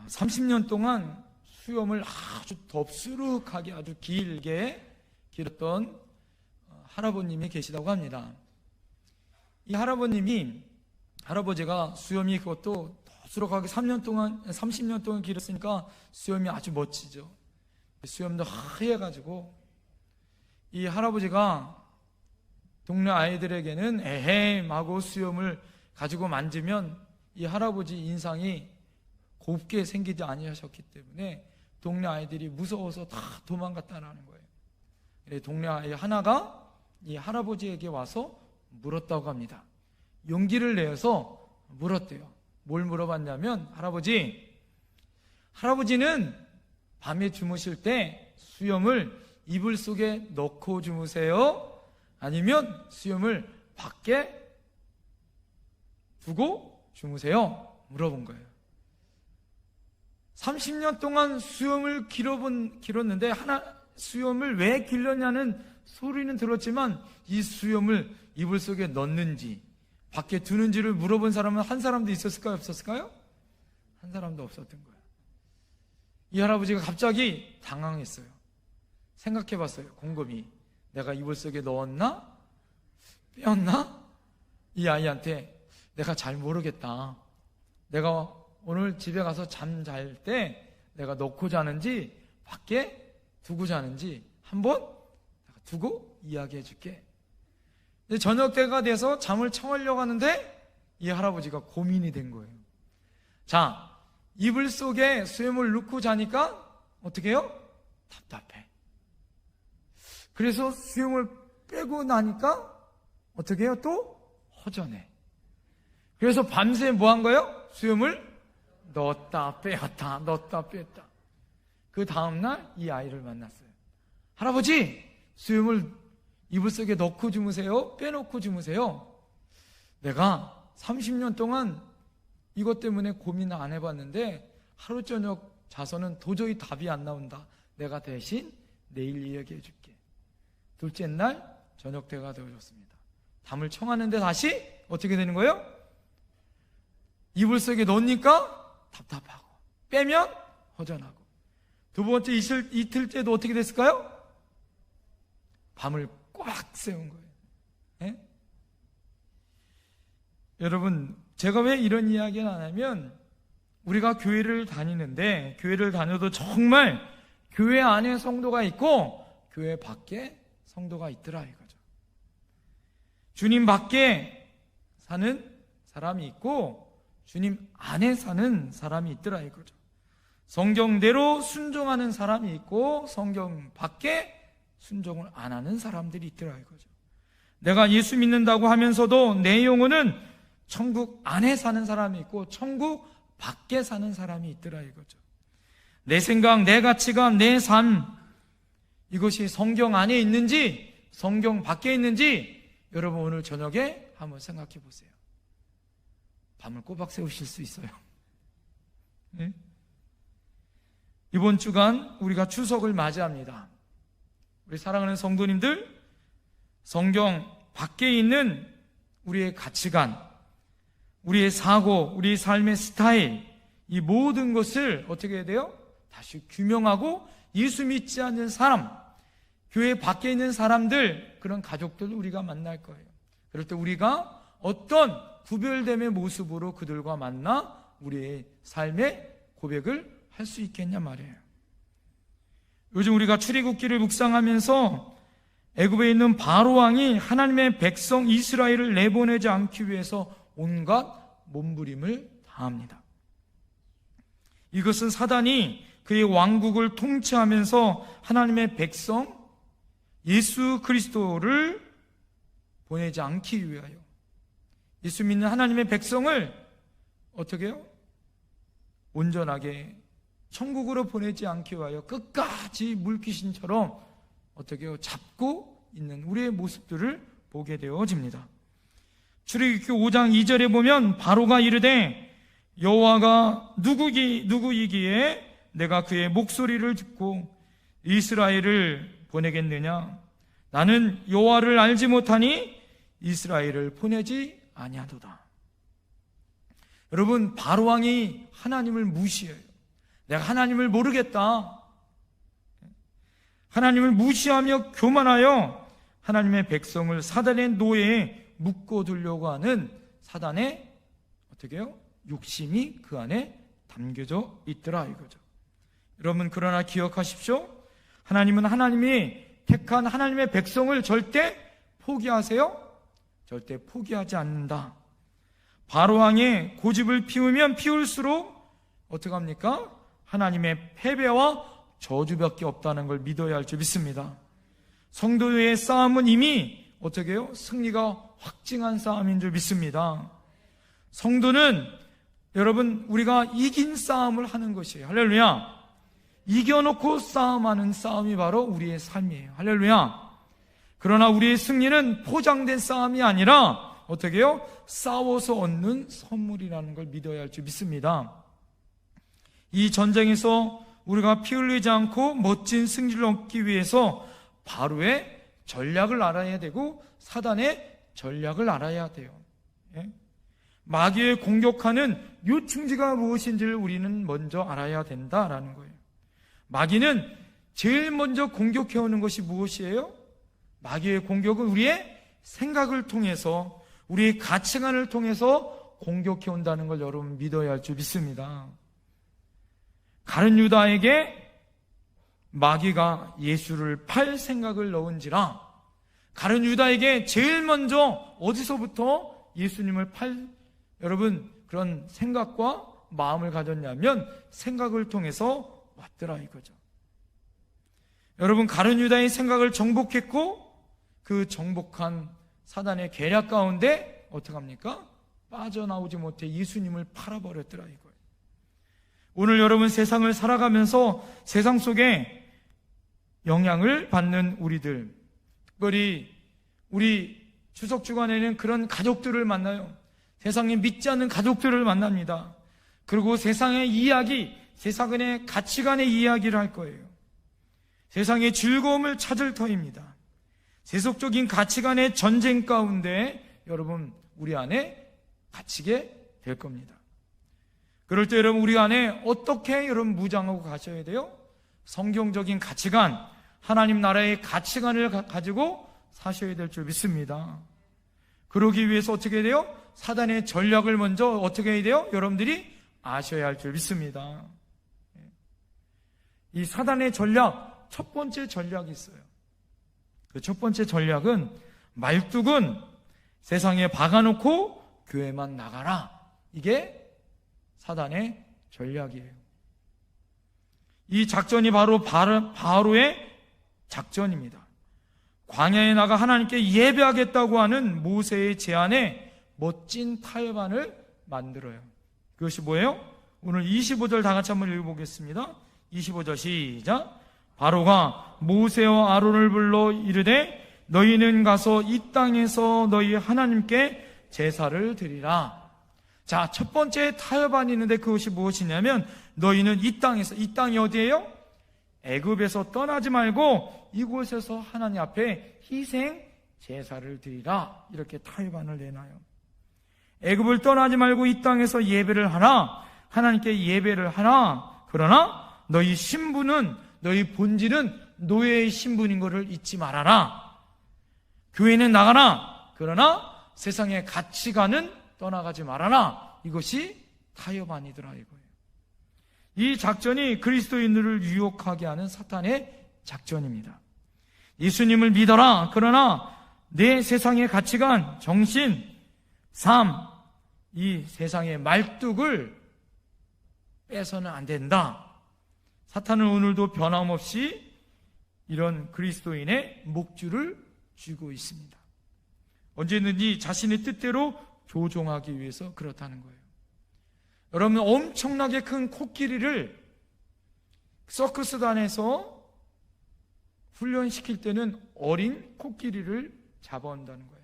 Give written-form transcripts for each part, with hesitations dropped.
30년 동안 수염을 아주 덥수룩하게 아주 길게 기렀던 할아버님이 계시다고 합니다. 이 할아버지가 수염이 그것도 덥수룩하게 30년 동안 길었으니까 수염이 아주 멋지죠. 수염도 하얘가지고 이 할아버지가 동네 아이들에게는 에헤이 하고 수염을 가지고 만지면 이 할아버지 인상이 곱게 생기지 아니하셨기 때문에 동네 아이들이 무서워서 다 도망갔다는 거예요. 동네 아이 하나가 이 할아버지에게 와서 물었다고 합니다. 용기를 내어서 물었대요. 뭘 물어봤냐면, 할아버지는 밤에 주무실 때 수염을 이불 속에 넣고 주무세요? 아니면 수염을 밖에 두고 주무세요? 물어본 거예요. 30년 동안 수염을 길었는데 수염을 왜 길렀냐는 소리는 들었지만 이 수염을 이불 속에 넣는지 밖에 두는지를 물어본 사람은 한 사람도 있었을까요? 없었을까요? 한 사람도 없었던 거예요. 이 할아버지가 갑자기 당황했어요. 생각해봤어요. 곰곰이 내가 이불 속에 넣었나? 빼었나? 이 아이한테 내가 잘 모르겠다. 내가 오늘 집에 가서 잠 잘 때 내가 넣고 자는지 밖에 두고 자는지 한번 두고 이야기해 줄게. 저녁 때가 돼서 잠을 청하려고 하는데 이 할아버지가 고민이 된 거예요. 자, 이불 속에 수염을 넣고 자니까 어떻게 해요? 답답해. 그래서 수염을 빼고 나니까 어떻게 해요? 또 허전해. 그래서 밤새 뭐 한 거예요? 수염을 넣었다 빼었다 넣었다 빼었다. 그 다음날 이 아이를 만났어요. 할아버지, 수염을 이불 속에 넣고 주무세요? 빼놓고 주무세요? 내가 30년 동안 이것 때문에 고민 안 해봤는데 하루 저녁 자서는 도저히 답이 안 나온다. 내가 대신 내일 이야기해 줄게. 둘째 날 저녁 때가 되어졌습니다. 잠을 청하는데 다시 어떻게 되는 거예요? 이불 속에 넣으니까 답답하고 빼면 허전하고. 두 번째 이틀째도 어떻게 됐을까요? 밤을 꼬박 새운 거예요. 예? 여러분, 제가 왜 이런 이야기를 안 하면, 우리가 교회를 다니는데 교회를 다녀도 정말 교회 안에 성도가 있고 교회 밖에 성도가 있더라 이거죠. 주님 밖에 사는 사람이 있고 주님 안에 사는 사람이 있더라 이거죠. 성경대로 순종하는 사람이 있고 성경 밖에 순종을 안 하는 사람들이 있더라 이거죠. 내가 예수 믿는다고 하면서도 내 영혼은 천국 안에 사는 사람이 있고 천국 밖에 사는 사람이 있더라 이거죠. 내 생각, 내 가치관, 내 삶, 이것이 성경 안에 있는지 성경 밖에 있는지 여러분 오늘 저녁에 한번 생각해 보세요. 밤을 꼬박 새우실 수 있어요. 네? 이번 주간 우리가 추석을 맞이합니다. 우리 사랑하는 성도님들, 성경 밖에 있는 우리의 가치관, 우리의 사고, 우리의 삶의 스타일, 이 모든 것을 어떻게 해야 돼요? 다시 규명하고 예수 믿지 않는 사람, 교회 밖에 있는 사람들, 그런 가족들을 우리가 만날 거예요. 그럴 때 우리가 어떤 구별됨의 모습으로 그들과 만나 우리의 삶의 고백을 할 수 있겠냐 말이에요. 요즘 우리가 출애굽기를 묵상하면서 애굽에 있는 바로 왕이 하나님의 백성 이스라엘을 내보내지 않기 위해서 온갖 몸부림을 다합니다. 이것은 사단이 그의 왕국을 통치하면서 하나님의 백성 예수 그리스도를 보내지 않기 위하여, 예수 믿는 하나님의 백성을 어떻게 해요? 온전하게 천국으로 보내지 않기 위하여 끝까지 물귀신처럼 어떻게 해요? 잡고 있는 우리의 모습들을 보게 되어집니다. 출애굽기 5장 2절에 보면 바로가 이르되 여호와가 누구이기에 내가 그의 목소리를 듣고 이스라엘을 보내겠느냐? 나는 여호와를 알지 못하니 이스라엘을 보내지 아니하도다. 여러분, 바로 왕이 하나님을 무시해요. 내가 하나님을 모르겠다. 하나님을 무시하며 교만하여 하나님의 백성을 사단의 노예에 묶어두려고 하는 사단의 어떻게 해요? 욕심이 그 안에 담겨져 있더라 이거죠. 여러분, 그러나 기억하십시오. 하나님은 하나님이 택한 하나님의 백성을 절대 포기하세요? 절대 포기하지 않는다. 바로왕의 고집을 피우면 피울수록 어떻게 합니까? 하나님의 패배와 저주밖에 없다는 걸 믿어야 할 줄 믿습니다. 성도의 싸움은 이미 어떻게 해요? 승리가 확증한 싸움인 줄 믿습니다. 성도는 여러분, 우리가 이긴 싸움을 하는 것이에요. 할렐루야. 이겨놓고 싸움하는 싸움이 바로 우리의 삶이에요. 할렐루야. 그러나 우리의 승리는 포장된 싸움이 아니라 어떻게 해요? 싸워서 얻는 선물이라는 걸 믿어야 할 줄 믿습니다. 이 전쟁에서 우리가 피 흘리지 않고 멋진 승리를 얻기 위해서 바로의 전략을 알아야 되고 사단의 전략을 알아야 돼요. 예? 마귀의 공격하는 요충지가 무엇인지를 우리는 먼저 알아야 된다라는 거예요. 마귀는 제일 먼저 공격해오는 것이 무엇이에요? 마귀의 공격은 우리의 생각을 통해서, 우리의 가치관을 통해서 공격해온다는 걸 여러분 믿어야 할 줄 믿습니다. 가룟 유다에게 마귀가 예수를 팔 생각을 넣은지라, 가룟 유다에게 제일 먼저 어디서부터 예수님을 팔 여러분 그런 생각과 마음을 가졌냐면 생각을 통해서 왔더라 이거죠. 여러분, 가룟 유다의 생각을 정복했고 그 정복한 사단의 계략 가운데 어떡합니까? 빠져나오지 못해 예수님을 팔아버렸더라 이거예요. 오늘 여러분, 세상을 살아가면서 세상 속에 영향을 받는 우리들, 특별히 우리 추석 주간에는 그런 가족들을 만나요. 세상에 믿지 않는 가족들을 만납니다. 그리고 세상의 이야기, 세상의 가치관의 이야기를 할 거예요. 세상의 즐거움을 찾을 터입니다. 세속적인 가치관의 전쟁 가운데 여러분, 우리 안에 갇히게 될 겁니다. 그럴 때 여러분, 우리 안에 어떻게 여러분 무장하고 가셔야 돼요? 성경적인 가치관, 하나님 나라의 가치관을 가지고 사셔야 될 줄 믿습니다. 그러기 위해서 어떻게 해야 돼요? 사단의 전략을 먼저 어떻게 해야 돼요? 여러분들이 아셔야 할 줄 믿습니다. 이 사단의 전략, 첫 번째 전략이 있어요. 그 첫 번째 전략은 말뚝은 세상에 박아놓고 교회만 나가라. 이게 사단의 전략이에요. 이 작전이 바로 바로의 작전입니다. 광야에 나가 하나님께 예배하겠다고 하는 모세의 제안에 멋진 타협안을 만들어요. 그것이 뭐예요? 오늘 25절 다 같이 한번 읽어보겠습니다. 25절 시작. 바로가 모세와 아론을 불러 이르되 너희는 가서 이 땅에서 너희 하나님께 제사를 드리라. 자, 첫 번째 타협안이 있는데 그것이 무엇이냐면 너희는 이 땅에서, 이 땅이 어디예요? 애굽에서 떠나지 말고 이곳에서 하나님 앞에 희생 제사를 드리라. 이렇게 타협안을 내놔요. 애굽을 떠나지 말고 이 땅에서 예배를 하라. 하나님께 예배를 하라. 그러나 너희 신분은, 너희 본질은 노예의 신분인 것을 잊지 말아라. 교회는 나가라. 그러나 세상의 가치관은 떠나가지 말아라. 이것이 타협안이더라 이거예요. 이 작전이 그리스도인들을 유혹하게 하는 사탄의 작전입니다. 예수님을 믿어라. 그러나 내 세상의 가치관, 정신, 삶, 이 세상의 말뚝을 빼서는 안 된다. 사탄은 오늘도 변함없이 이런 그리스도인의 목줄을 쥐고 있습니다. 언제든지 자신의 뜻대로 조종하기 위해서 그렇다는 거예요. 여러분, 엄청나게 큰 코끼리를 서커스단에서 훈련시킬 때는 어린 코끼리를 잡아온다는 거예요.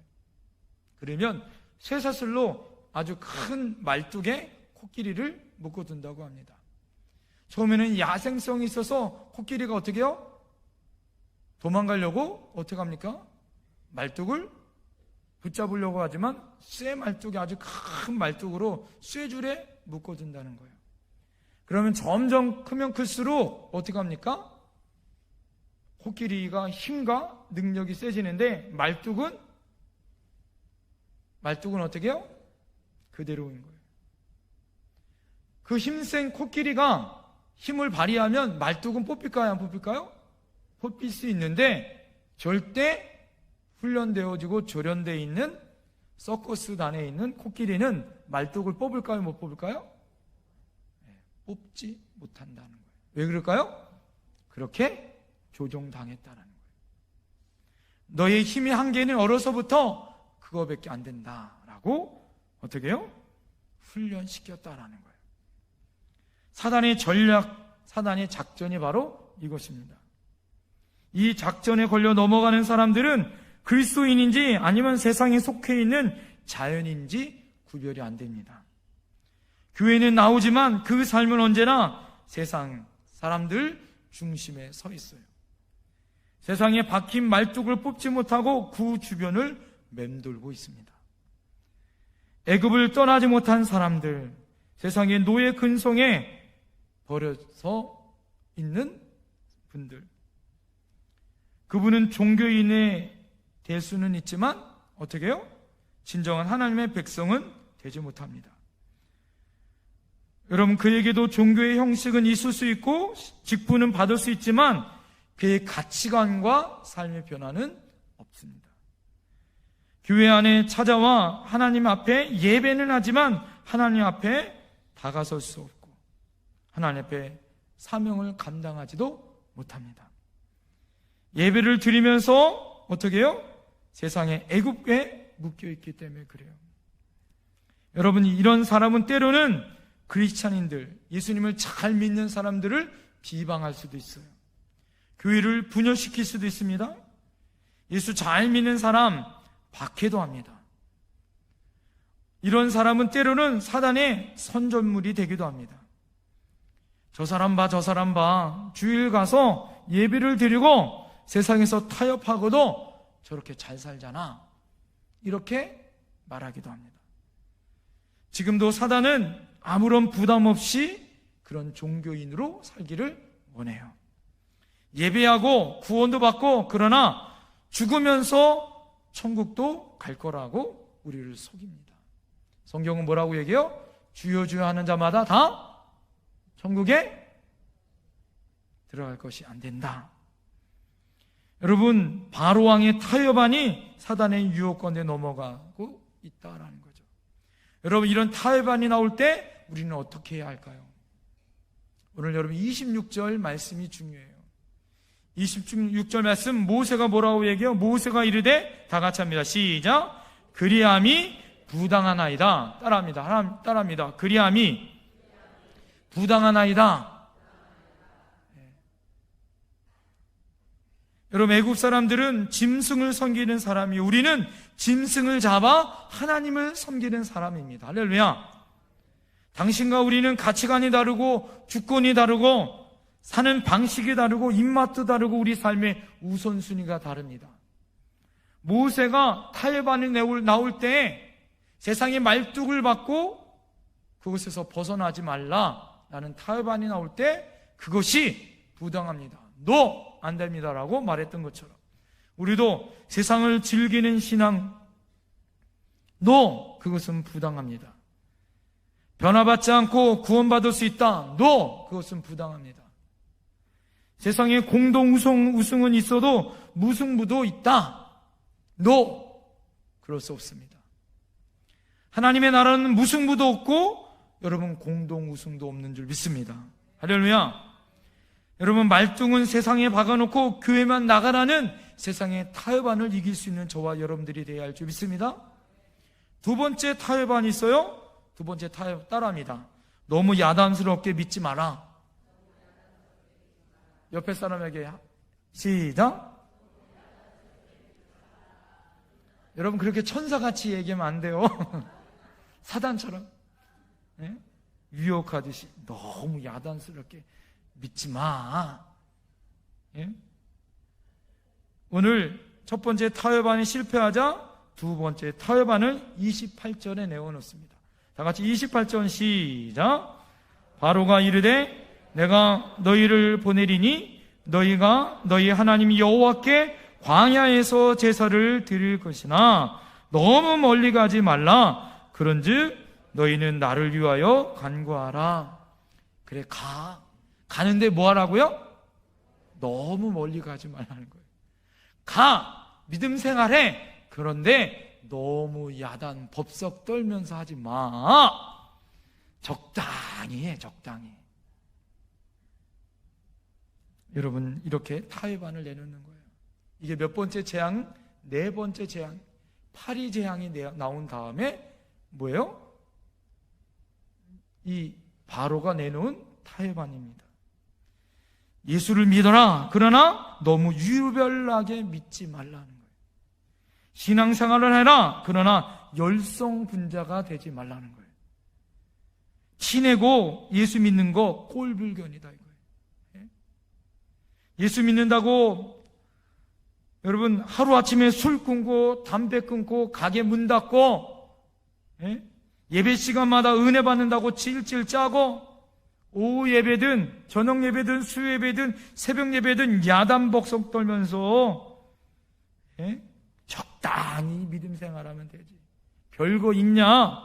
그러면 쇠사슬로 아주 큰 말뚝에 코끼리를 묶어둔다고 합니다. 처음에는 야생성이 있어서 코끼리가 어떻게 해요? 도망가려고 어떻게 합니까? 말뚝을 붙잡으려고 하지만 쇠 말뚝이 아주 큰 말뚝으로 쇠줄에 묶어둔다는 거예요. 그러면 점점 크면 클수록 어떻게 합니까? 코끼리가 힘과 능력이 세지는데 말뚝은 어떻게 해요? 그대로인 거예요. 그 힘센 코끼리가 힘을 발휘하면 말뚝은 뽑힐까요? 안 뽑힐까요? 뽑힐 수 있는데 절대 훈련되어지고 조련되어 있는 서커스단에 있는 코끼리는 말뚝을 뽑을까요? 못 뽑을까요? 뽑지 못한다는 거예요. 왜 그럴까요? 그렇게 조종당했다는 거예요. 너의 힘의 한계는 어려서부터 그거밖에 안 된다라고 어떻게 해요? 훈련시켰다라는 거예요. 사단의 전략, 사단의 작전이 바로 이것입니다. 이 작전에 걸려 넘어가는 사람들은 그리스도인인지 아니면 세상에 속해 있는 자연인지 구별이 안 됩니다. 교회는 나오지만 그 삶은 언제나 세상 사람들 중심에 서 있어요. 세상에 박힌 말뚝을 뽑지 못하고 그 주변을 맴돌고 있습니다. 애굽을 떠나지 못한 사람들, 세상의 노예 근성에 버려서 있는 분들, 그분은 종교인의 될 수는 있지만 어떻게 해요? 진정한 하나님의 백성은 되지 못합니다. 여러분, 그에게도 종교의 형식은 있을 수 있고 직분은 받을 수 있지만 그의 가치관과 삶의 변화는 없습니다. 교회 안에 찾아와 하나님 앞에 예배는 하지만 하나님 앞에 다가설 수 없고 하나님 앞에 사명을 감당하지도 못합니다. 예배를 드리면서 어떻게 해요? 세상에 애굽에 묶여있기 때문에 그래요. 여러분, 이런 사람은 때로는 크리스찬인들, 예수님을 잘 믿는 사람들을 비방할 수도 있어요. 교회를 분열시킬 수도 있습니다. 예수 잘 믿는 사람 박해도 합니다. 이런 사람은 때로는 사단의 선전물이 되기도 합니다. 저 사람 봐. 주일 가서 예배를 드리고 세상에서 타협하고도 저렇게 잘 살잖아. 이렇게 말하기도 합니다. 지금도 사단은 아무런 부담 없이 그런 종교인으로 살기를 원해요. 예배하고 구원도 받고 그러나 죽으면서 천국도 갈 거라고 우리를 속입니다. 성경은 뭐라고 얘기해요? 주여 주여 하는 자마다 다 천국에 들어갈 것이 안 된다. 여러분, 바로왕의 타협안이 사단의 유혹권에 넘어가고 있다라는 거죠. 여러분, 이런 타협안이 나올 때 우리는 어떻게 해야 할까요? 오늘 여러분 26절 말씀이 중요해요. 26절 말씀, 모세가 뭐라고 얘기해요? 모세가 이르되, 다 같이 합니다. 시작. 그리함이 부당하나이다. 따라합니다. 그리함이 부당하나이다. 여러분, 애굽 사람들은 짐승을 섬기는 사람이, 우리는 짐승을 잡아 하나님을 섬기는 사람입니다. 할렐루야. 당신과 우리는 가치관이 다르고 주권이 다르고 사는 방식이 다르고 입맛도 다르고 우리 삶의 우선순위가 다릅니다. 모세가 타협안이 나올 때 세상의 말뚝을 받고 그곳에서 벗어나지 말라라는 타협안이 나올 때 그것이 부당합니다. 너 안 됩니다라고 말했던 것처럼 우리도 세상을 즐기는 신앙, 너 그것은 부당합니다. 변화받지 않고 구원받을 수 있다, 너 그것은 부당합니다. 세상에 공동 우승은 있어도 무승부도 있다, 너 그럴 수 없습니다. 하나님의 나라는 무승부도 없고 여러분 공동 우승도 없는 줄 믿습니다. 할렐루야. 여러분, 말뚝은 세상에 박아놓고 교회만 나가라는 세상의 타협안을 이길 수 있는 저와 여러분들이 되어야 할 줄 믿습니다. 두 번째 타협안이 있어요. 두 번째 타협 따라합니다. 너무 야단스럽게 믿지 마라. 옆에 사람에게 시작. 여러분, 그렇게 천사같이 얘기하면 안 돼요. 사단처럼 유혹하듯이 너무 야단스럽게 믿지 마. 오늘 첫 번째 타협안이 실패하자 두 번째 타협안을 28절에 내어놓습니다. 다 같이 28절 시작. 바로가 이르되 내가 너희를 보내리니 너희가 너희 하나님 여호와께 광야에서 제사를 드릴 것이나 너무 멀리 가지 말라. 그런즉 너희는 나를 위하여 간구하라. 그래, 가는데 뭐 하라고요? 너무 멀리 가지 말라는 거예요. 믿음 생활해. 그런데 너무 야단 법석 떨면서 하지 마. 적당히 해, 적당히. 여러분, 이렇게 타협안을 내놓는 거예요. 이게 몇 번째 재앙? 네 번째 재앙. 파리 재앙이 나온 다음에 뭐예요? 이 바로가 내놓은 타협안입니다. 예수를 믿어라. 그러나 너무 유별나게 믿지 말라는 거예요. 신앙생활을 해라. 그러나 열성분자가 되지 말라는 거예요. 티내고 예수 믿는 거 꼴불견이다 이거예요. 예수 믿는다고 여러분 하루아침에 술 끊고 담배 끊고 가게 문 닫고 예배 시간마다 은혜 받는다고 찔찔 짜고 오후 예배든 저녁 예배든 수요 예배든 새벽 예배든 야단 복석 떨면서 적당히 믿음 생활하면 되지. 별거 있냐?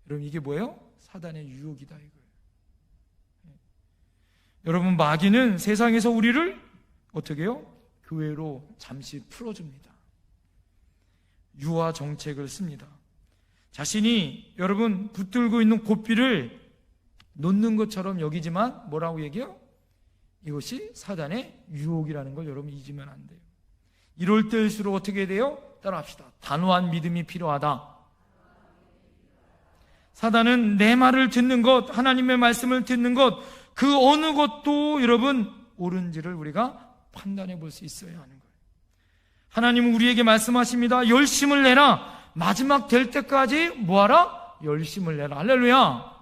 여러분, 이게 뭐예요? 사단의 유혹이다 이거예요. 여러분, 마귀는 세상에서 우리를 어떻게 해요? 교회로 잠시 풀어줍니다. 유화 정책을 씁니다. 자신이 여러분 붙들고 있는 고삐를 놓는 것처럼 여기지만 뭐라고 얘기해요? 이것이 사단의 유혹이라는 걸 여러분 잊으면 안 돼요. 이럴 때일수록 어떻게 돼요? 따라합시다. 단호한 믿음이 필요하다. 사단은 내 말을 듣는 것, 하나님의 말씀을 듣는 것, 그 어느 것도 여러분 옳은지를 우리가 판단해 볼 수 있어야 하는 거예요. 하나님은 우리에게 말씀하십니다. 열심을 내라. 마지막 될 때까지 뭐하라? 열심을 내라. 할렐루야.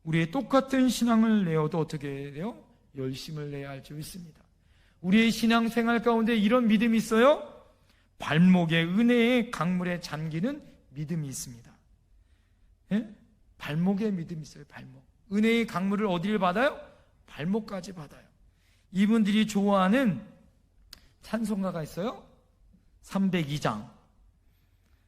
우리의 똑같은 신앙을 내어도 어떻게 해요? 열심을 내야 할 줄 믿습니다. 우리의 신앙생활 가운데 이런 믿음이 있어요? 발목에 은혜의 강물에 잠기는 믿음이 있습니다. 발목에 믿음이 있어요. 발목. 은혜의 강물을 어디를 받아요? 발목까지 받아요. 이분들이 좋아하는 찬송가가 있어요. 302장.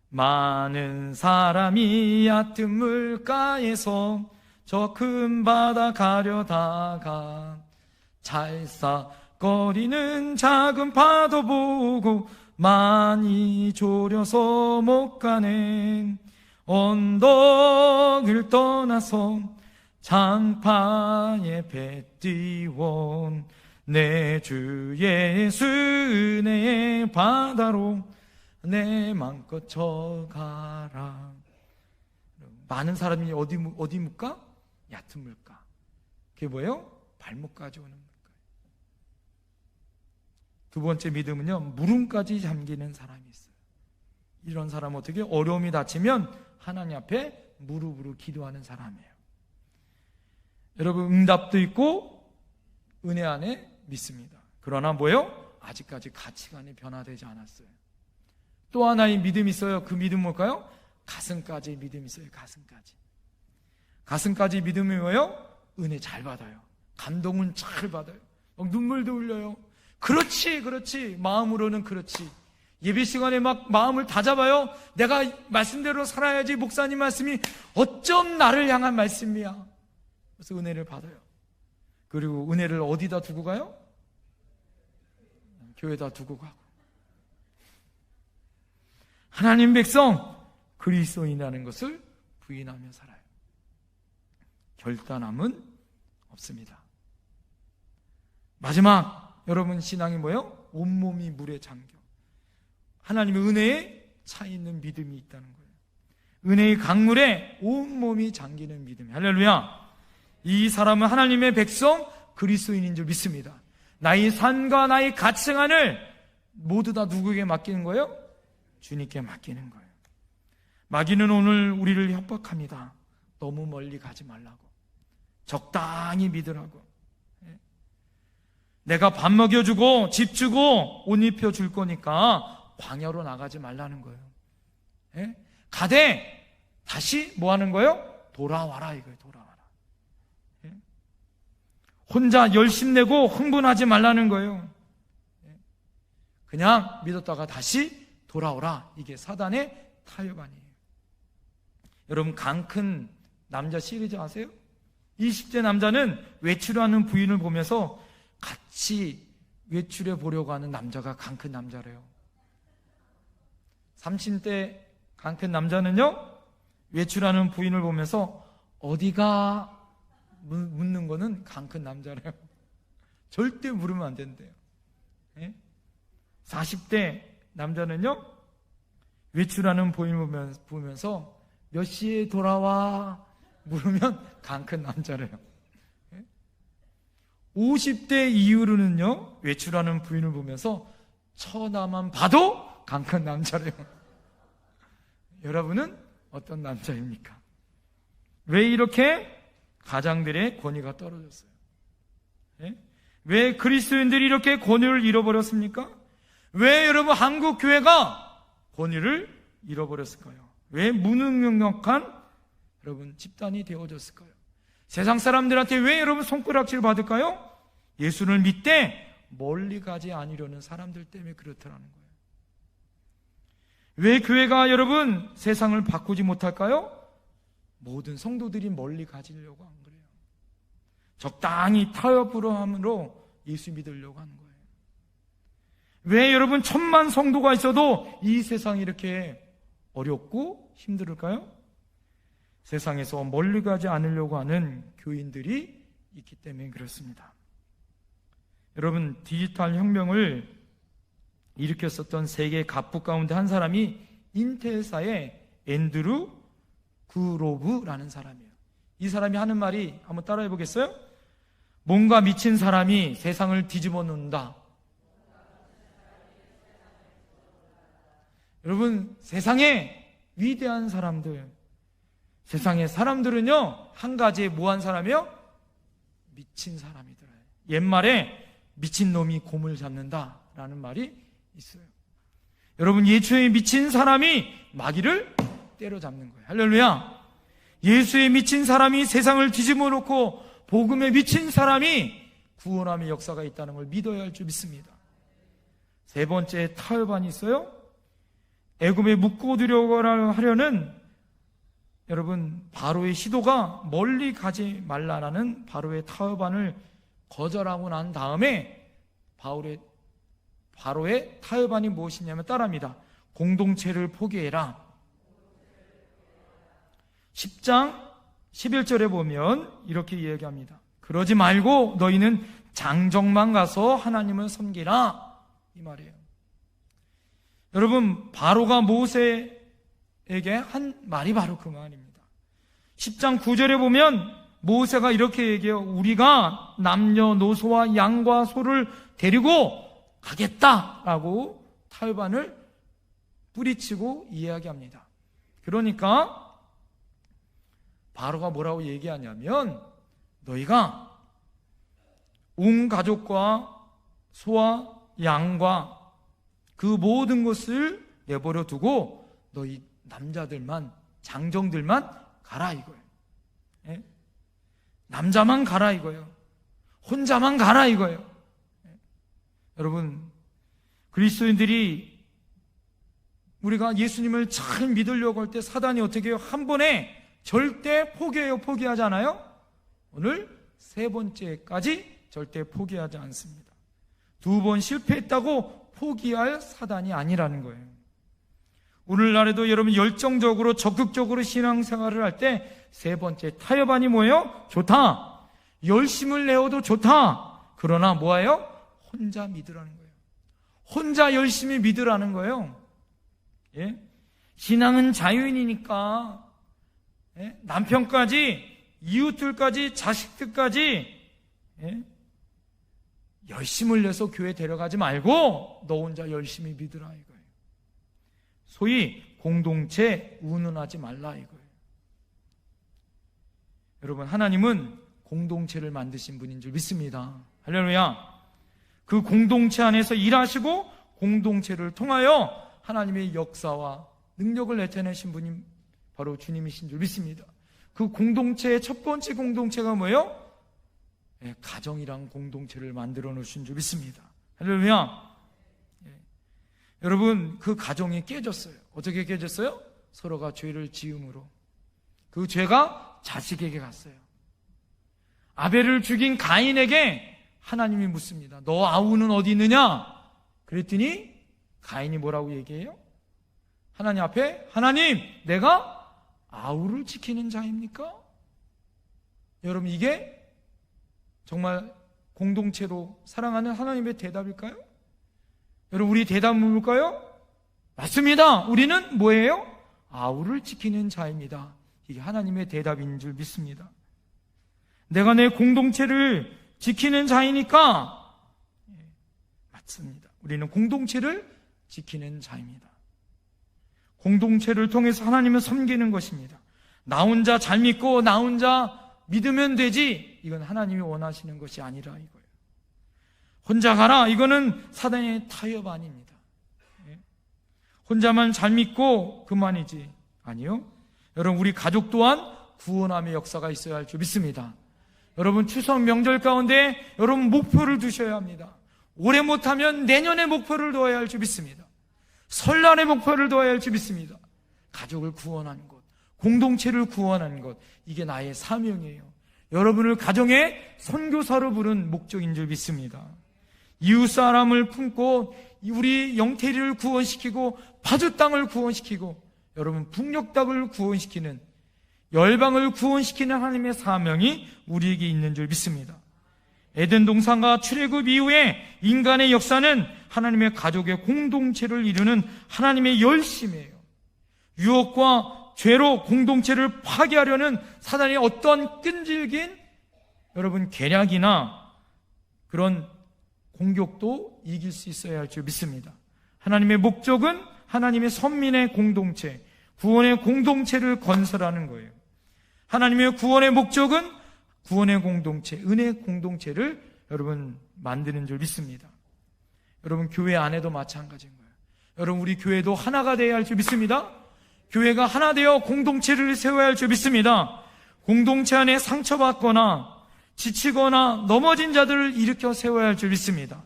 많은 사람이 얕은 물가에서 저 큰 바다 가려다가 찰싹거리는 작은 파도 보고 많이 졸여서 못 가네. 언덕을 떠나서 장파에 배 띄워 내 주 예수 은혜의 바다로 내 맘껏 져가라. 많은 사람이 어디 물가? 얕은 물가. 그게 뭐예요? 발목까지 오는 물가. 두 번째 믿음은요, 무릎까지 잠기는 사람이 있어요. 이런 사람은 어떻게? 어려움이 닥치면 하나님 앞에 무릎으로 기도하는 사람이에요. 여러분, 응답도 있고 은혜 안에 믿습니다. 그러나 뭐예요? 아직까지 가치관이 변화되지 않았어요. 또 하나의 믿음이 있어요. 그 믿음 뭘까요? 가슴까지 믿음이 있어요. 가슴까지 믿음이 뭐예요? 은혜 잘 받아요. 감동은 잘 받아요. 막 눈물도 흘려요. 그렇지. 마음으로는 그렇지. 예배 시간에 막 마음을 다잡아요. 내가 말씀대로 살아야지. 목사님 말씀이 어쩜 나를 향한 말씀이야. 그래서 은혜를 받아요. 그리고 은혜를 어디다 두고 가요? 교회에다 두고 가고. 하나님 백성 그리스도인이라는 것을 부인하며 살아요. 결단함은 없습니다. 마지막, 여러분 신앙이 뭐예요? 온몸이 물에 잠겨 하나님의 은혜에 차 있는 믿음이 있다는 거예요. 은혜의 강물에 온몸이 잠기는 믿음. 할렐루야. 이 사람은 하나님의 백성 그리스도인인 줄 믿습니다. 나의 삶과 나의 가치관을 모두 다 누구에게 맡기는 거예요? 주님께 맡기는 거예요. 마귀는 오늘 우리를 협박합니다. 너무 멀리 가지 말라고. 적당히 믿으라고. 내가 밥 먹여주고 집 주고 옷 입혀줄 거니까 광야로 나가지 말라는 거예요. 가되 다시 뭐 하는 거예요? 돌아와라 이거예요. 돌아와라. 예? 혼자 열심내고 흥분하지 말라는 거예요. 예? 그냥 믿었다가 다시 돌아오라. 이게 사단의 타협안이에요. 여러분, 강 큰 남자 시리즈 아세요? 20대 남자는 외출하는 부인을 보면서 같이 외출해 보려고 하는 남자가 강 큰 남자래요. 30대 강 큰 남자는요, 외출하는 부인을 보면서 어디가 묻는 거는 강 큰 남자래요. 절대 물으면 안 된대요. 예? 40대 남자는요, 외출하는 부인을 보면서 몇 시에 돌아와? 물으면 강 큰 남자래요. 50대 이후로는요, 외출하는 부인을 보면서 처나만 봐도 강 큰 남자래요. 여러분은 어떤 남자입니까? 왜 이렇게 가장들의 권위가 떨어졌어요? 예? 왜 그리스도인들이 이렇게 권위를 잃어버렸습니까? 왜 여러분 한국 교회가 권위를 잃어버렸을까요? 왜 무능력한 여러분 집단이 되어졌을까요? 세상 사람들한테 왜 여러분 손가락질 받을까요? 예수를 믿되 멀리 가지 않으려는 사람들 때문에 그렇다는 거예요. 왜 교회가 여러분 세상을 바꾸지 못할까요? 모든 성도들이 멀리 가지려고 한 거예요. 적당히 타협으로 함으로 예수 믿으려고 하는 거예요. 왜 여러분 1000만 성도가 있어도 이 세상이 이렇게 어렵고 힘들을까요? 세상에서 멀리 가지 않으려고 하는 교인들이 있기 때문에 그렇습니다. 여러분, 디지털 혁명을 일으켰었던 세계 갑부 가운데 한 사람이 인텔사의 앤드루 그로브라는 사람이에요. 이 사람이 하는 말이 한번 따라해 보겠어요? 뭔가 미친 사람이 세상을 뒤집어 놓는다. 여러분, 세상에 위대한 사람들, 세상의 사람들은요, 한 가지에 뭐한 사람이요? 미친 사람이더라. 옛말에 미친 놈이 곰을 잡는다라는 말이 있어요. 여러분, 예수에 미친 사람이 마귀를 때려잡는 거예요. 할렐루야. 예수에 미친 사람이 세상을 뒤집어 놓고 복음에 미친 사람이 구원함의 역사가 있다는 걸 믿어야 할 줄 믿습니다. 세 번째 타협안이 있어요. 애굽에 묶어두려고 하려는 여러분 바로의 시도가 멀리 가지 말라라는 바로의 타협안을 거절하고 난 다음에 바로의 타협안이 무엇이냐면 따라합니다. 공동체를 포기해라. 10장 11절에 보면 이렇게 이야기합니다. 그러지 말고 너희는 장정만 가서 하나님을 섬기라. 이 말이에요. 여러분, 바로가 모세에게 한 말이 바로 그 말입니다. 10장 9절에 보면 모세가 이렇게 얘기해요. 우리가 남녀노소와 양과 소를 데리고 가겠다라고 타협안을 뿌리치고 이야기합니다. 그러니까 바로가 뭐라고 얘기하냐면 너희가 온 가족과 소와 양과 그 모든 것을 내버려 두고 너희 남자들만, 장정들만 가라 이거예요. 예? 남자만 가라 이거예요. 혼자만 가라 이거예요. 예? 여러분, 그리스도인들이 우리가 예수님을 잘 믿으려고 할 때 사단이 어떻게 해요? 한 번에 절대 포기하지 않아요? 오늘 세 번째까지 절대 포기하지 않습니다. 2번 실패했다고 포기할 사단이 아니라는 거예요. 오늘날에도 여러분 열정적으로 적극적으로 신앙생활을 할 때 세 번째 타협안이 뭐예요? 좋다. 열심을 내어도 좋다. 그러나 뭐예요? 혼자 믿으라는 거예요. 혼자 열심히 믿으라는 거예요. 예? 신앙은 자유인이니까 예? 남편까지, 이웃들까지, 자식들까지 예? 열심을 내서 교회 데려가지 말고 너 혼자 열심히 믿으라 이거예요. 소위 공동체 운운하지 말라 이거예요. 여러분, 하나님은 공동체를 만드신 분인 줄 믿습니다. 할렐루야. 그 공동체 안에서 일하시고 공동체를 통하여 하나님의 역사와 능력을 나타내신 분이 바로 주님이신 줄 믿습니다. 그 공동체의 첫 번째 공동체가 뭐예요? 가정이란 공동체를 만들어 놓으신 줄 믿습니다. 할렐루야. 여러분, 그 가정이 깨졌어요. 어떻게 깨졌어요? 서로가 죄를 지음으로. 그 죄가 자식에게 갔어요. 아벨을 죽인 가인에게 하나님이 묻습니다. 너 아우는 어디 있느냐? 그랬더니 가인이 뭐라고 얘기해요? 하나님 앞에, 하나님, 내가 아우를 지키는 자입니까? 여러분, 이게 정말 공동체로 사랑하는 하나님의 대답일까요? 여러분, 우리 대답은 뭘까요? 맞습니다. 우리는 뭐예요? 아우를 지키는 자입니다. 이게 하나님의 대답인 줄 믿습니다. 내가 내 공동체를 지키는 자이니까, 맞습니다. 우리는 공동체를 지키는 자입니다. 공동체를 통해서 하나님을 섬기는 것입니다. 나 혼자 잘 믿고 나 혼자 믿으면 되지, 이건 하나님이 원하시는 것이 아니라 이거예요. 혼자 가라, 이거는 사단의 타협 아닙니다. 혼자만 잘 믿고 그만이지. 아니요. 여러분, 우리 가족 또한 구원함의 역사가 있어야 할 줄 믿습니다. 여러분, 추석 명절 가운데 여러분 목표를 두셔야 합니다. 올해 못하면 내년에 목표를 두어야 할 줄 믿습니다. 설날에 목표를 두어야 할 줄 믿습니다. 가족을 구원하는 것, 공동체를 구원하는 것, 이게 나의 사명이에요. 여러분을 가정의 선교사로 부른 목적인 줄 믿습니다. 이웃사람을 품고 우리 영태리를 구원시키고 파주 땅을 구원시키고 여러분 북녘 땅을 구원시키는, 열방을 구원시키는 하나님의 사명이 우리에게 있는 줄 믿습니다. 에덴 동산과 출애굽 이후에 인간의 역사는 하나님의 가족의 공동체를 이루는 하나님의 열심이에요. 유혹과 죄로 공동체를 파괴하려는 사단의 어떤 끈질긴 여러분 계략이나 그런 공격도 이길 수 있어야 할 줄 믿습니다. 하나님의 목적은 하나님의 선민의 공동체, 구원의 공동체를 건설하는 거예요. 하나님의 구원의 목적은 구원의 공동체, 은혜의 공동체를 여러분 만드는 줄 믿습니다. 여러분, 교회 안에도 마찬가지인 거예요. 여러분, 우리 교회도 하나가 되어야 할 줄 믿습니다. 교회가 하나 되어 공동체를 세워야 할 줄 믿습니다. 공동체 안에 상처받거나 지치거나 넘어진 자들을 일으켜 세워야 할 줄 믿습니다.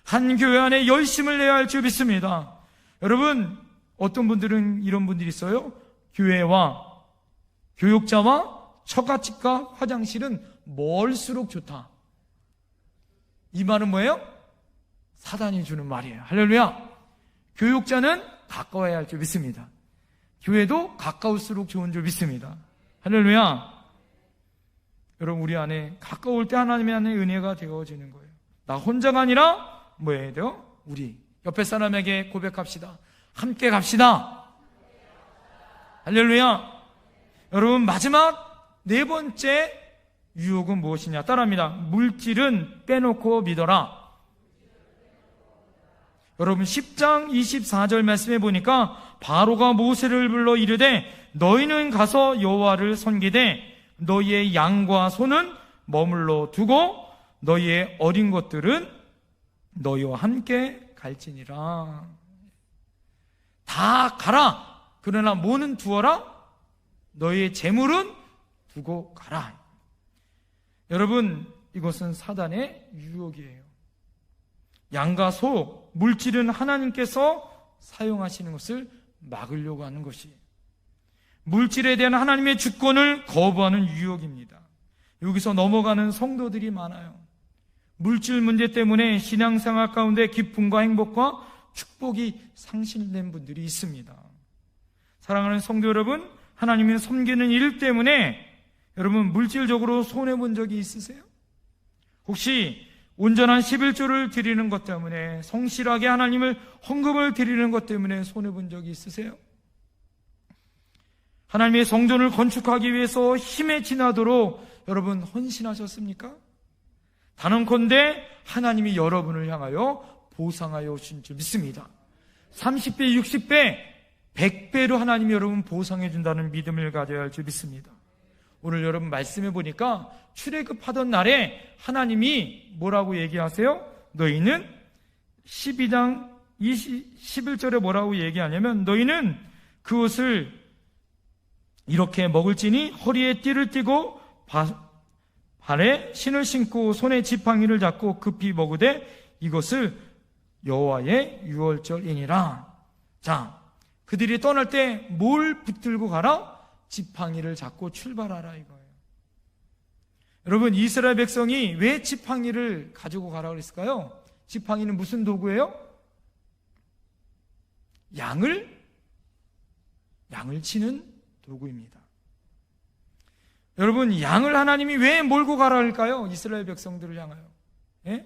한 교회 안에 열심을 내야 할 줄 믿습니다. 여러분, 어떤 분들은 이런 분들이 있어요. 교회와 교육자와 처갓집과 화장실은 멀수록 좋다. 이 말은 뭐예요? 사단이 주는 말이에요. 할렐루야. 교육자는 가까워야 할 줄 믿습니다. 교회도 가까울수록 좋은 줄 믿습니다. 할렐루야. 여러분, 우리 안에 가까울 때 하나님의 안에 은혜가 되어지는 거예요. 나 혼자가 아니라 뭐 해야 돼요? 우리 옆에 사람에게 고백합시다. 함께 갑시다. 할렐루야. 여러분, 마지막 네 번째 유혹은 무엇이냐? 따라합니다. 물질은 빼놓고 믿어라. 여러분, 10장 24절 말씀해 보니까 바로가 모세를 불러 이르되 너희는 가서 여호와를 섬기되 너희의 양과 소는 머물러 두고 너희의 어린 것들은 너희와 함께 갈지니라. 다 가라. 그러나 뭐는 두어라? 너희의 재물은 두고 가라. 여러분, 이것은 사단의 유혹이에요. 양과 소, 물질은 하나님께서 사용하시는 것을 막으려고 하는 것이, 물질에 대한 하나님의 주권을 거부하는 유혹입니다. 여기서 넘어가는 성도들이 많아요. 물질 문제 때문에 신앙생활 가운데 기쁨과 행복과 축복이 상실된 분들이 있습니다. 사랑하는 성도 여러분, 하나님을 섬기는 일 때문에 여러분 물질적으로 손해본 적이 있으세요? 혹시 온전한 11조를 드리는 것 때문에, 성실하게 하나님을 헌금을 드리는 것 때문에 손해본 적이 있으세요? 하나님의 성전을 건축하기 위해서 힘에 지나도록 여러분 헌신하셨습니까? 단언컨대 하나님이 여러분을 향하여 보상하여 오신 줄 믿습니다. 30배, 60배, 100배로 하나님이 여러분 보상해 준다는 믿음을 가져야 할 줄 믿습니다. 오늘 여러분 말씀해 보니까 출애굽하던 날에 하나님이 뭐라고 얘기하세요? 너희는 12장 11절에 뭐라고 얘기하냐면 너희는 그것을 이렇게 먹을지니 허리에 띠를 띠고 발에 신을 신고 손에 지팡이를 잡고 급히 먹으되 이것을 여호와의 유월절이니라. 자, 그들이 떠날 때 뭘 붙들고 가라? 지팡이를 잡고 출발하라 이거예요. 여러분, 이스라엘 백성이 왜 지팡이를 가지고 가라 그랬을까요? 지팡이는 무슨 도구예요? 양을 치는 도구입니다. 여러분, 양을 하나님이 왜 몰고 가라 할까요? 이스라엘 백성들을 향하여. 예?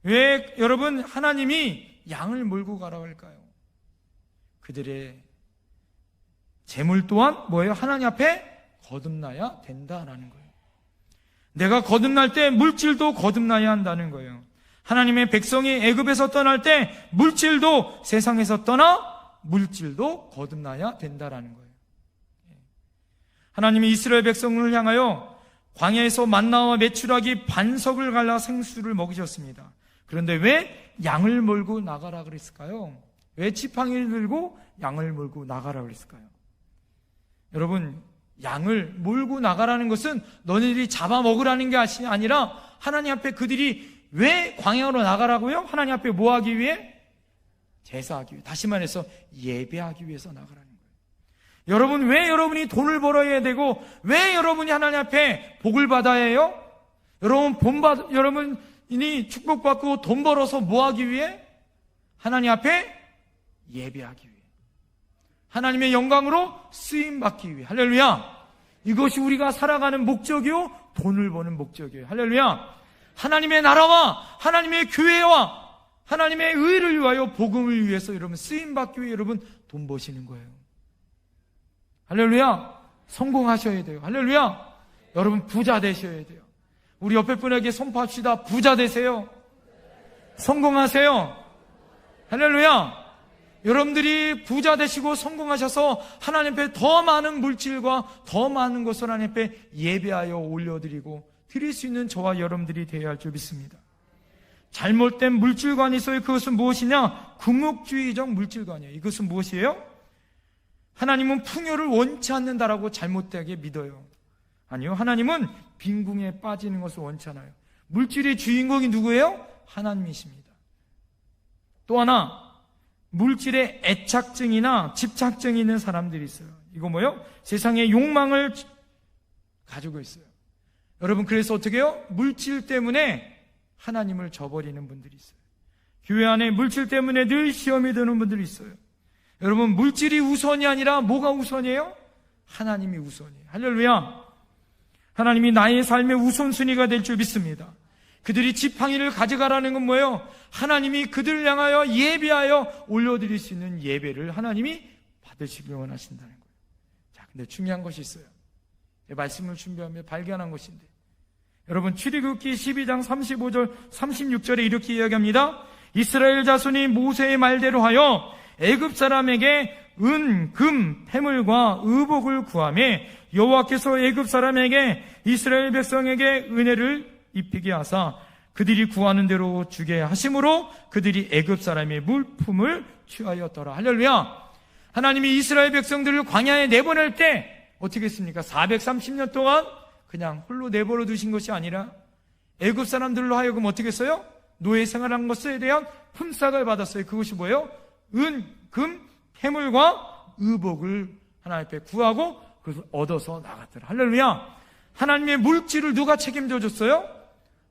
왜 여러분 하나님이 양을 몰고 가라 할까요? 그들의 재물 또한 뭐예요? 하나님 앞에 거듭나야 된다라는 거예요. 내가 거듭날 때 물질도 거듭나야 한다는 거예요. 하나님의 백성이 애굽에서 떠날 때 물질도 세상에서 떠나 물질도 거듭나야 된다라는 거예요. 하나님이 이스라엘 백성을 향하여 광야에서 만나와 메추라기 반석을 갈라 생수를 먹이셨습니다. 그런데 왜 양을 몰고 나가라 그랬을까요? 왜 지팡이를 들고 양을 몰고 나가라 그랬을까요? 여러분, 양을 몰고 나가라는 것은 너희들이 잡아먹으라는 게 아니라 하나님 앞에 그들이 왜 광야로 나가라고요? 하나님 앞에 뭐 하기 위해? 제사하기 위해. 다시 말해서 예배하기 위해서 나가라는 거예요. 여러분, 왜 여러분이 돈을 벌어야 되고 왜 여러분이 하나님 앞에 복을 받아야 해요? 여러분이 축복받고 돈 벌어서 뭐 하기 위해? 하나님 앞에 예배하기 위해. 하나님의 영광으로 쓰임받기 위해. 할렐루야. 이것이 우리가 살아가는 목적이요, 돈을 버는 목적이에요. 할렐루야. 하나님의 나라와 하나님의 교회와 하나님의 의를 위하여 복음을 위해서 여러분 쓰임받기 위해 여러분 돈 버시는 거예요. 할렐루야. 성공하셔야 돼요. 할렐루야. 여러분 부자 되셔야 돼요. 우리 옆에 분에게 선포합시다. 부자 되세요. 성공하세요. 할렐루야. 여러분들이 부자 되시고 성공하셔서 하나님 앞에 더 많은 물질과 더 많은 것을 하나님 앞에 예배하여 올려드리고 드릴 수 있는 저와 여러분들이 되어야 할 줄 믿습니다. 잘못된 물질관이 있어요. 그것은 무엇이냐? 궁극주의적 물질관이에요. 이것은 무엇이에요? 하나님은 풍요를 원치 않는다라고 잘못되게 믿어요. 아니요, 하나님은 빈궁에 빠지는 것을 원치 않아요. 물질의 주인공이 누구예요? 하나님이십니다. 또 하나, 물질에 애착증이나 집착증이 있는 사람들이 있어요. 이거 뭐예요? 세상의 욕망을 가지고 있어요. 여러분, 그래서 어떻게 해요? 물질 때문에 하나님을 저버리는 분들이 있어요. 교회 안에 물질 때문에 늘 시험이 드는 분들이 있어요. 여러분, 물질이 우선이 아니라 뭐가 우선이에요? 하나님이 우선이에요. 할렐루야. 하나님이 나의 삶의 우선순위가 될 줄 믿습니다. 그들이 지팡이를 가져가라는 건 뭐예요? 하나님이 그들을 향하여 예배하여 올려드릴 수 있는 예배를 하나님이 받으시길 원하신다는 거예요. 자, 근데 중요한 것이 있어요. 말씀을 준비하며 발견한 것인데, 여러분, 출애굽기 12장 35절 36절에 이렇게 이야기합니다. 이스라엘 자손이 모세의 말대로 하여 애굽 사람에게 은, 금, 패물과 의복을 구하며 여호와께서 애굽 사람에게 이스라엘 백성에게 은혜를 입히게 하사 그들이 구하는 대로 주게 하심으로 그들이 애굽 사람의 물품을 취하였더라. 할렐루야. 하나님이 이스라엘 백성들을 광야에 내보낼 때 어떻게 했습니까? 430년 동안 그냥 홀로 내버려 두신 것이 아니라 애굽 사람들로 하여금 어떻게 했어요? 노예 생활한 것에 대한 품삯을 받았어요. 그것이 뭐예요? 은, 금, 패물과 의복을 하나님 앞에 구하고 그것을 얻어서 나갔더라. 할렐루야. 하나님의 물질을 누가 책임져 줬어요?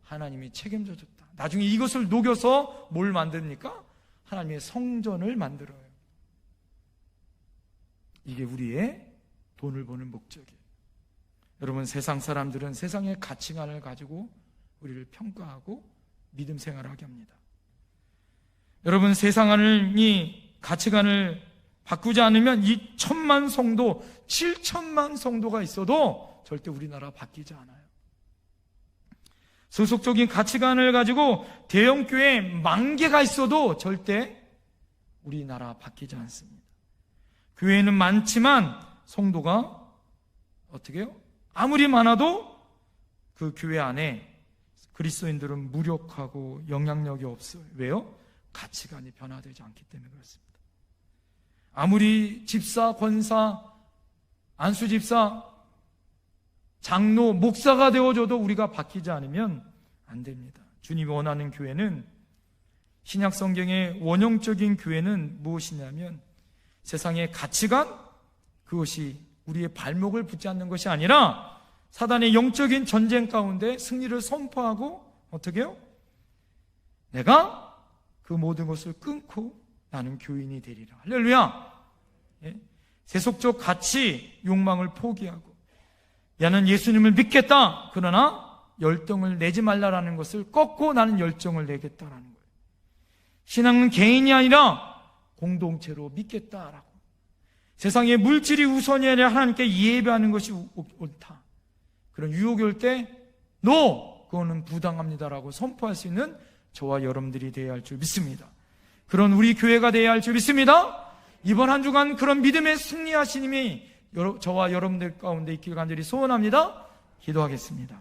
하나님이 책임져 줬다. 나중에 이것을 녹여서 뭘 만듭니까? 하나님의 성전을 만들어요. 이게 우리의 돈을 버는 목적이에요. 여러분, 세상 사람들은 세상의 가치관을 가지고 우리를 평가하고 믿음 생활을 하게 합니다. 여러분, 세상이 가치관을 바꾸지 않으면 이 1,000만 성도, 7,000만 성도가 있어도 절대 우리나라 바뀌지 않아요. 세속적인 가치관을 가지고 대형교회 10,000개가 있어도 절대 우리나라 바뀌지 않습니다. 교회는 많지만 성도가 어떻게 해요? 아무리 많아도 그 교회 안에 그리스도인들은 무력하고 영향력이 없어요. 왜요? 가치관이 변화되지 않기 때문에 그렇습니다. 아무리 집사, 권사, 안수 집사, 장로, 목사가 되어줘도 우리가 바뀌지 않으면 안 됩니다. 주님이 원하는 교회는, 신약 성경의 원형적인 교회는 무엇이냐면 세상의 가치관, 그것이 우리의 발목을 붙잡는 것이 아니라 사단의 영적인 전쟁 가운데 승리를 선포하고 어떻게 해요? 내가 그 모든 것을 끊고 나는 교인이 되리라. 할렐루야. 예? 세속적 가치, 욕망을 포기하고 나는 예수님을 믿겠다. 그러나 열정을 내지 말라라는 것을 꺾고 나는 열정을 내겠다라는 거예요. 신앙은 개인이 아니라 공동체로 믿겠다라고. 세상의 물질이 우선이 아니라 하나님께 예배하는 것이 옳다. 그런 유혹이 올 때 NO! 그거는 부당합니다라고 선포할 수 있는 저와 여러분들이 되어야 할 줄 믿습니다. 그런 우리 교회가 되어야 할 줄 믿습니다. 이번 한 주간 그런 믿음의 승리하시님이 저와 여러분들 가운데 있기를 간절히 소원합니다. 기도하겠습니다.